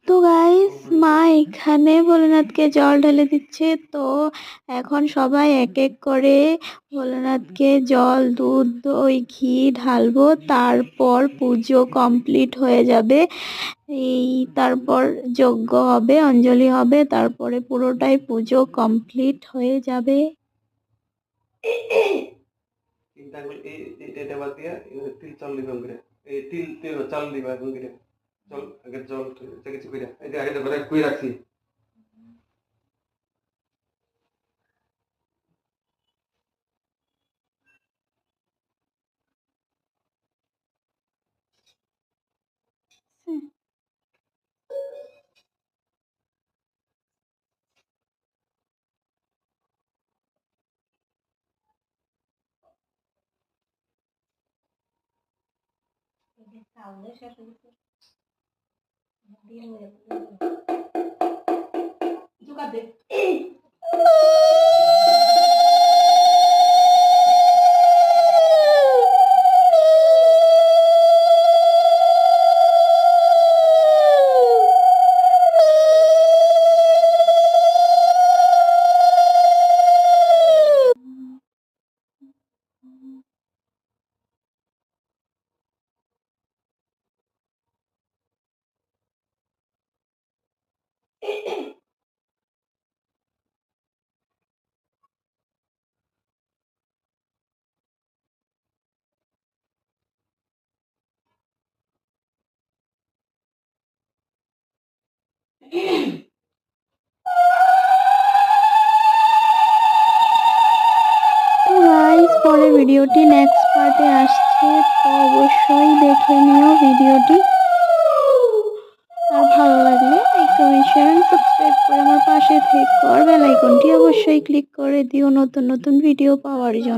তো গাইস মা এখানে ভোলেনাথকে জল ঢেলে দিচ্ছে। তো এখন সবাই এক এক করে ভোলেনাথকে জল, দুধ, দই, ঘি ঢালবো। তারপর পুজো কমপ্লিট হয়ে যাবে। তারপর যজ্ঞ হবে, অঞ্জলি হবে, তারপরে পুরোটাই পুজো কমপ্লিট হয়ে যাবে। তিল চাল দিবা তিল চাল দিবা জল আগে জল কিছু কইরা এই যে আগে ধরে কই রাখছি। পরে ভিডিওটি নেক্সট পার্টে আসছে, তো অবশ্যই দেখে নিও ভিডিওটি। আর ভালো লাগলে লাইক, কমেন্ট, শেয়ার, সাবস্ক্রাইব করে আমার পাশে থেকো। আর বেল আইকনটি অবশ্যই ক্লিক করে দিও নতুন নতুন ভিডিও পাওয়ার জন্য।